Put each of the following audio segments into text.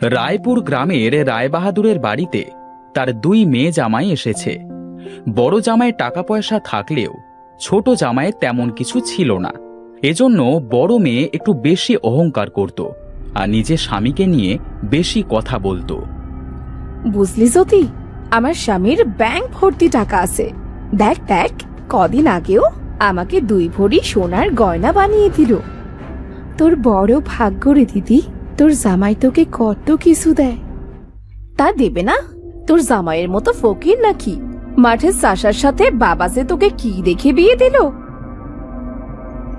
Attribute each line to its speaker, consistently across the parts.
Speaker 1: রায়পুর গ্রামের রায়বাহাদুরের বাড়িতে তার দুই মেয়ে জামাই এসেছে। বড় জামাই টাকা পয়সা থাকলেও ছোট জামাইয়ের তেমন কিছু ছিল না। এজন্য বড় মেয়ে একটু বেশি অহংকার করত আর নিজের স্বামীকে নিয়ে বেশি কথা বলতো।
Speaker 2: বুঝলি জ্যোতি, আমার স্বামীর ব্যাংক ভর্তি টাকা আছে। দেখ দেখ, কদিন আগেও আমাকে 2 ভরি সোনার গয়না বানিয়ে দিল। তোর বড় ভাগ্য রে দিদি, তোর জামাই তোকে কত কিছু দেয়। তা দেবে না? তোর জামাইয়ের মতো ফকির নাকি? মাঠের চাষার সাথে বাবা যে তোকে কি দেখে বিয়ে দিল?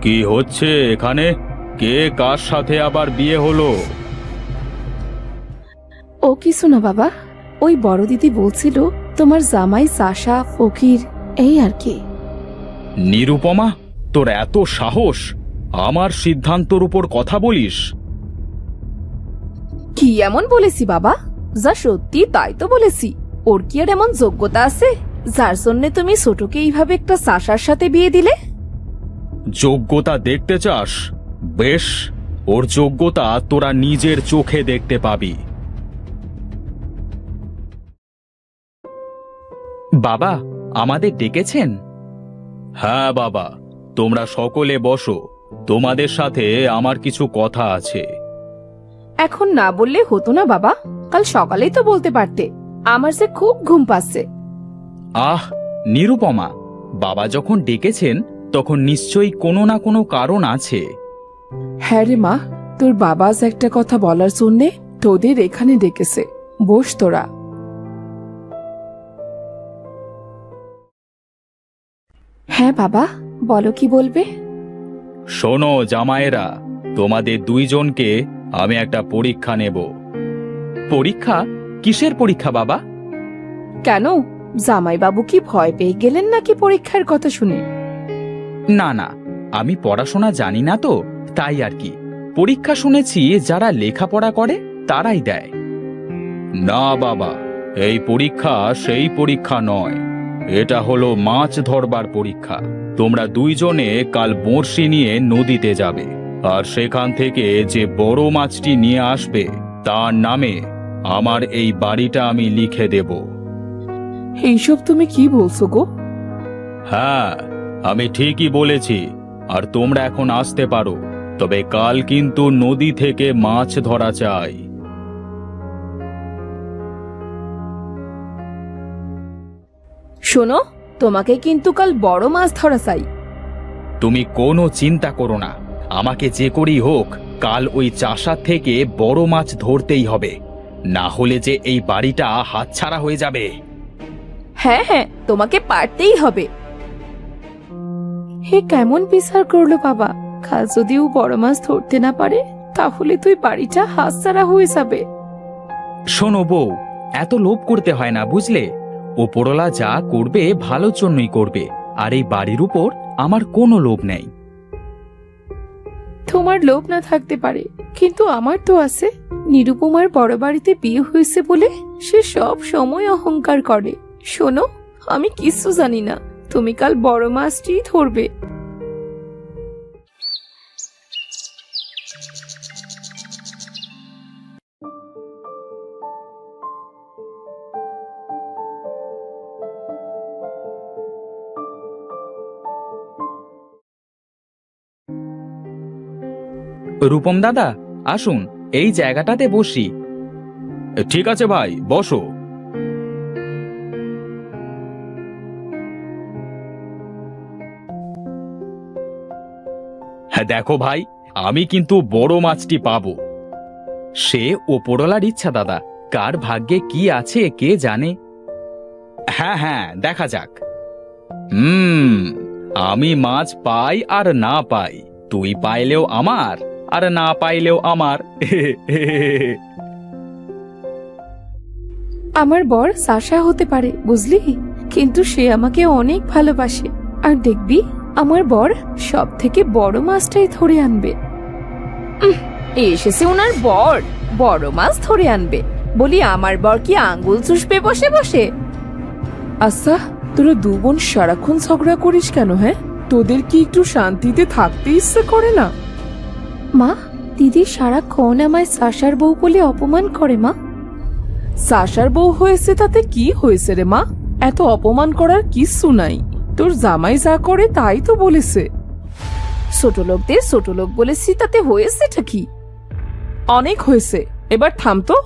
Speaker 1: কি হচ্ছে এখানে? কে কার সাথে আবার বিয়ে হলো?
Speaker 2: ও কিছু না বাবা, ওই বড় দিদি বলছিল তোমার জামাই চাষা ফকির, এই আর কি।
Speaker 1: নিরুপমা, তোর এত সাহস আমার সিদ্ধান্তর উপর কথা বলিস?
Speaker 2: কি এমন বলেছি বাবা? যা সত্যি তাই তো বলেছি। ওর কি আর এমন যোগ্যতা আছে যার জন্য তুমি ছোটকে এইভাবে একটা চাষার সাথে বিয়ে দিলে?
Speaker 1: যোগ্যতা দেখতে চাস? বেশ, ওর যোগ্যতা তোরা নিজের চোখে দেখতে পাবি। বাবা, আমাদের ডেকেছেন? হ্যাঁ বাবা, তোমরা সকলে বসো। তোমাদের সাথে আমার কিছু কথা আছে।
Speaker 2: এখন না বললে হতো না বাবা? কাল সকালেই তো বলতে পারতে। আমার যে খুব ঘুম পাচ্ছে।
Speaker 1: আহ নিরুপমা, বাবা যখন ডেকেছেন তখন নিশ্চয়ই কোনো না কোনো কারণ আছে।
Speaker 3: হ্যাঁ রে মা, তোর বাবা আজ একটা কথা বলার জন্যে তোদের এখানে ডেকেছে। বস তোরা।
Speaker 2: হ্যাঁ বাবা, বলো কি বলবে?
Speaker 1: শোনো জামাইরা, তোমাদের দুইজনকে আমি একটা পরীক্ষা নেব। পরীক্ষা? কিসের পরীক্ষা বাবা?
Speaker 2: কেন, জামাইবাবু কি ভয় পেয়ে গেলেন নাকি পরীক্ষার কথা শুনে?
Speaker 1: না না, আমি পড়াশোনা জানি না তো, তাই আর কি। পরীক্ষা শুনেছি যারা লেখাপড়া করে তারাই দেয়। না বাবা, এই পরীক্ষা সেই পরীক্ষা নয়। এটা হলো মাছ ধরবার পরীক্ষা। তোমরা দুইজনে কাল বড়শি নিয়ে নদীতে যাবে, আর সেখান থেকে যে বড় মাছটি নিয়ে আসবে তার নামে আমার এই বাড়িটা আমি লিখে দেব।
Speaker 3: এইসব তুমি কি বলছো গো?
Speaker 1: হ্যাঁ, আমি ঠিকই বলেছি। আর তোমরা এখন আসতে পারো, তবে কাল কিন্তু নদী থেকে মাছ ধরা চাই।
Speaker 2: শোনো, তোমাকে কিন্তু কাল বড় মাছ ধরা চাই।
Speaker 1: তুমি কোনো চিন্তা করো না, আমাকে যে করেই হোক কাল ওই চাষার থেকে বড় মাছ ধরতেই হবে, না হলে যে এই বাড়িটা হাতছাড়া হয়ে যাবে।
Speaker 2: হ্যাঁ হ্যাঁ, তোমাকে পারতেই হবে। হে কেমন বিচার করলো বাবা! কাল যদি ও বড় মাছ ধরতে না পারে তাহলে তুই বাড়িটা হাতছাড়া হয়ে যাবে।
Speaker 1: শোনো বউ, এত লোভ করতে হয় না বুঝলে। ওপরওয়ালা যা করবে ভালোর জন্যই করবে, আর এই বাড়ির উপর আমার কোনো লোভ নেই।
Speaker 2: তোমার লোভ না থাকতে পারে, কিন্তু আমার তো আছে। নিরুপমার বড় বাড়িতে বিয়ে হয়েছে বলে সে সব সময় অহংকার করে। শোনো, আমি কিছু জানি না, তুমি কাল বড় মাছটি ধরবে।
Speaker 1: রূপম দাদা, আসুন এই জায়গাটাতে বসি। ঠিক আছে ভাই, বসো। হ্যাঁ দেখো ভাই, আমি কিন্তু বড় মাছটি পাবো। সে ওপরওয়ালার ইচ্ছা দাদা, কার ভাগ্যে কি আছে কে জানে। হ্যাঁ হ্যাঁ, দেখা যাক। আমি মাছ পাই আর না পাই, তুই পাইলেও আমার আর না পাইলেও আমার।
Speaker 2: আমার বর চাষা হতে পারে বুঝলি, কিন্তু সে আমাকে অনেক ভালোবাসে। আর দেখবি আমার বর সব থেকে বড় মাছটাই ধরে আনবে। এসেছে ওনার বর, বড় মাছ ধরে আনবে বলি আমার বর কি আঙ্গুল চুষবে বসে বসে?
Speaker 3: আচ্ছা, তোরা দু বোন সারাক্ষণ ঝগড়া করিস কেন? হ্যাঁ, তোদের কি একটু শান্তিতে থাকতে ইচ্ছে করে না?
Speaker 2: মা, দিদি সারাক্ষণ আমায় সাশার বউ বলে অপমান করে মা।
Speaker 3: সাশার বউ হয়েছে তাতে কি হয়েছে রে মা? এত অপমান করার কিচ্ছু নাই। তোর জামাই যা করে তাই তো বলেছে।
Speaker 2: ছোট লোকদের ছোট লোক বলেছি, তাতে হয়েছেটা কি?
Speaker 3: অনেক হয়েছে, এবার থাম তো।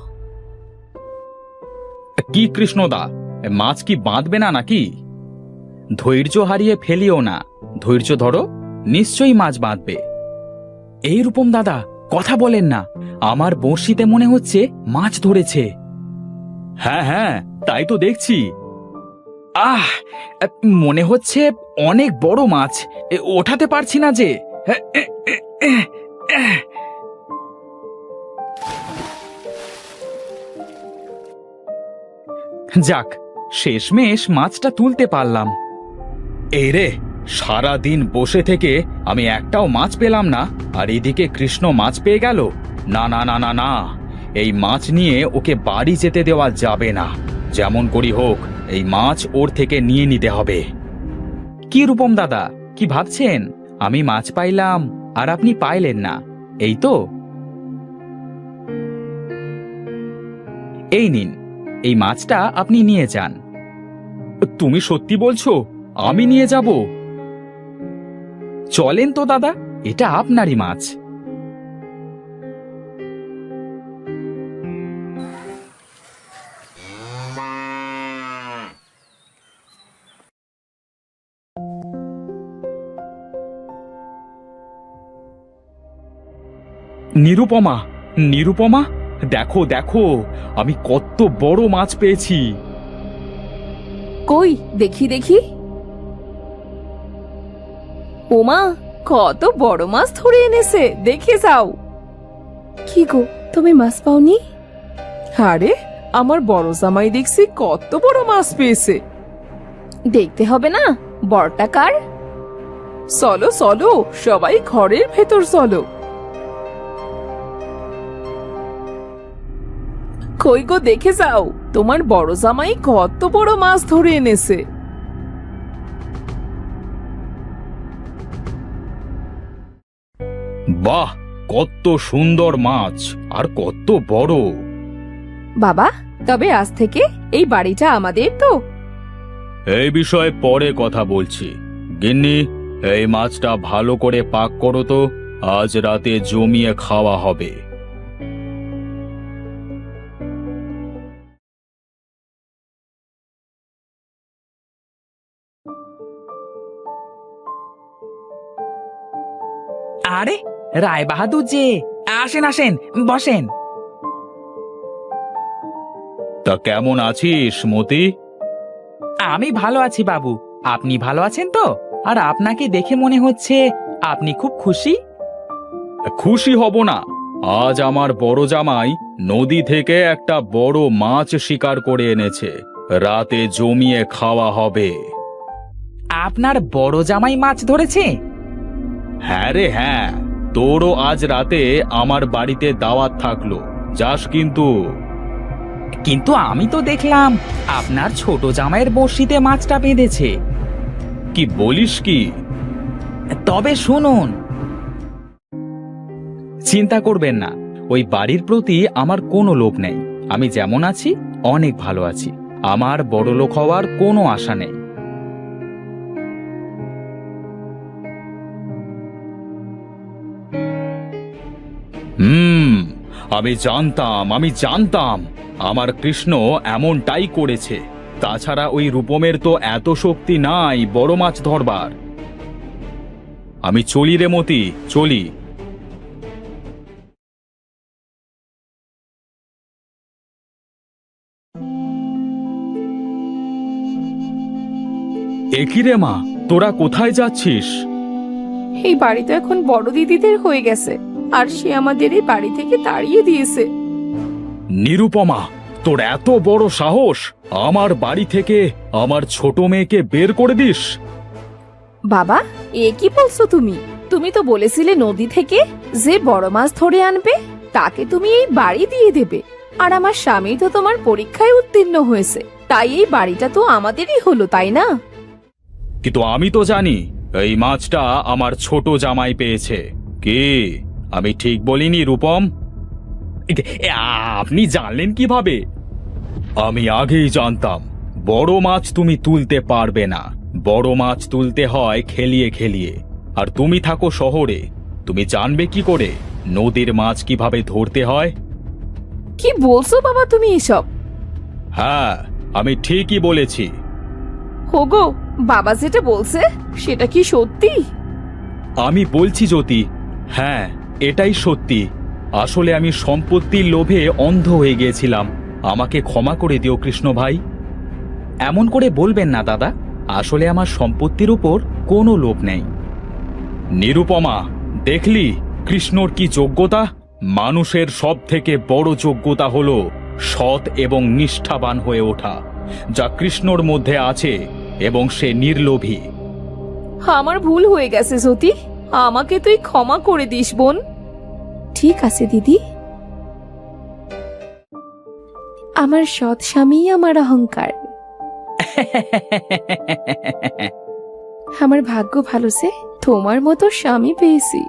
Speaker 1: কি কৃষ্ণদা, মাছ কি বাঁধবে না নাকি? ধৈর্য হারিয়ে ফেলিও না, ধৈর্য ধরো, নিশ্চয়ই মাছ বাঁধবে। এই রূপম দাদা, কথা বলেন না, আমার বড়শিতে মনে হচ্ছে মাছ ধরেছে। হ্যাঁ হ্যাঁ, তাই তো দেখছি। আহ, মনে হচ্ছে অনেক বড় মাছ, ওঠাতে পারছি না যে। যাক, শেষমেশ মাছটা তুলতে পারলাম। এই রে, সারাদিন বসে থেকে আমি একটাও মাছ পেলাম না, আর এদিকে কৃষ্ণ মাছ পেয়ে গেল। না না না না না, এই মাছ নিয়ে ওকে বাড়ি যেতে দেওয়া যাবে না। যেমন করি হোক, এই মাছ ওর থেকে নিয়ে নিতে হবে। কি রূপম দাদা, কি ভাবছেন? আমি মাছ পাইলাম আর আপনি পাইলেন না, এই তো? এই নিন, এই মাছটা আপনি নিয়ে যান। তুমি সত্যি বলছো? আমি নিয়ে যাব? চলেন তো দাদা, এটা আপনারই মাছ। নিরুপমা, নিরুপমা, দেখো দেখো, আমি কত বড় মাছ পেয়েছি।
Speaker 2: কই দেখি দেখি। ওমা, কত বড় মাছ ধরে এনেছে, দেখে যাও। কি গো, তুমি মাছ পাওনি?
Speaker 3: আরে, আমার বড় জামাই দেখছি কত বড় মাছ পেয়েছে।
Speaker 2: দেখতে হবে না বড়টা কার?
Speaker 3: চলো চলো, সবাই ঘরের ভেতর চলো। কই গো, দেখে যাও, তোমার বড় জামাই কত বড় মাছ ধরে এনেছে।
Speaker 1: বাহ, কত সুন্দর মাছ, আর কত বড়।
Speaker 2: বাবা, তবে আজ থেকে এই বাড়িটা আমাদের তো?
Speaker 1: এই বিষয়ে পরে কথা বলছি। গিন্নি, এই মাছটা ভালো করে পাক করো তো, আজ রাতে জমিয়ে খাওয়া হবে। আরে, রায় বাহাদুর যে, আসেন আসেন, বসেন। তা কেমন আছিস মতি? আমি ভালো আছি বাবু, আপনি ভালো আছেন তো? আর আপনাকে দেখে মনে হচ্ছে আপনি খুব খুশি। খুশি হব না? আজ আমার বড় জামাই নদী থেকে একটা বড় মাছ শিকার করে এনেছে, রাতে জমিয়ে খাওয়া হবে। আপনার বড় জামাই মাছ ধরেছে? হ্যাঁ রে হ্যাঁ, তোরও আজ রাতে আমার বাড়িতে দাওয়াত থাকলো, যাস কিন্তু। কিন্তু আমি তো দেখলাম আপনার ছোট জামাইয়ের বড়শিতে মাছটা বেঁধেছে। কি বলিস কি? তবে শুনুন, চিন্তা করবেন না, ওই বাড়ির প্রতি আমার কোনো লোভ নেই। আমি যেমন আছি অনেক ভালো আছি, আমার বড়লোক হওয়ার কোনো আশা নেই। আমি জানতাম আমার কৃষ্ণ এমনটাই করেছে। তাছাড়া ওই রূপমের তো এত শক্তি নাই বড় মাছ ধরবার। আমি চলি রে মতি, চলি। একই রে মা, তোরা কোথায় যাচ্ছিস?
Speaker 2: এই বাড়ি তো এখন বড় দিদিদের হয়ে গেছে, আর সে আমাদের এই বাড়ি থেকে তাড়িয়ে দিয়েছে।
Speaker 1: নিরুপমা, তোর এত বড় সাহস, আমার বাড়ি থেকে আমার ছোট মেয়েকে বের করে দিস?
Speaker 2: বাবা, এ কি বলছো তুমি? তুমি তো বলেছিলে নদী থেকে যে বড় মাছ ধরে আনবে তাকে তুমি এই বাড়ি দিয়ে দেবে। আর আমার স্বামী তো তোমার পরীক্ষায় উত্তীর্ণ হয়েছে, তাই এই বাড়িটা তো আমাদেরই হলো, তাই না?
Speaker 1: কিন্তু আমি তো জানি এই মাছটা আমার ছোট জামাই পেয়েছে। কি, আমি ঠিক বলিনি রূপম? আপনি জানলেন কিভাবে? আমি আগেই জানতাম বড় মাছ তুমি তুলতে পারবে না। বড় মাছ তুলতে হয় খেলিয়ে খেলিয়ে। আর তুমি থাকো শহরে, তুমি জানবে কি করে নদীর মাছ কিভাবে ধরতে হয়?
Speaker 2: কি বলছো বাবা তুমি এসব?
Speaker 1: হ্যাঁ, আমি ঠিকই বলেছি।
Speaker 2: হোগো, বাবা যেটা বলছে সেটা কি সত্যি?
Speaker 1: আমি বলছি জ্যোতি, হ্যাঁ এটাই সত্যি। আসলে আমি সম্পত্তির লোভে অন্ধ হয়ে গিয়েছিলাম। আমাকে ক্ষমা করে দিও কৃষ্ণ ভাই। এমন করে বলবেন না দাদা, আসলে আমার সম্পত্তির উপর কোনো লোভ নেই। নিরুপমা, দেখলি কৃষ্ণর কি যোগ্যতা? মানুষের সব থেকে বড় যোগ্যতা হলো সৎ এবং নিষ্ঠাবান হয়ে ওঠা, যা কৃষ্ণর মধ্যে আছে, এবং সে নির্লোভী।
Speaker 2: আমার ভুল হয়ে গেছে জ্যোতি, আমাকে তুই ক্ষমা করে দিস বোন। ঠিক আছে দিদি। আমার সৎ স্বামী আমার অহংকার। আমার ভাগ্য ভালো যে তোমার মতো স্বামী পেয়েছি।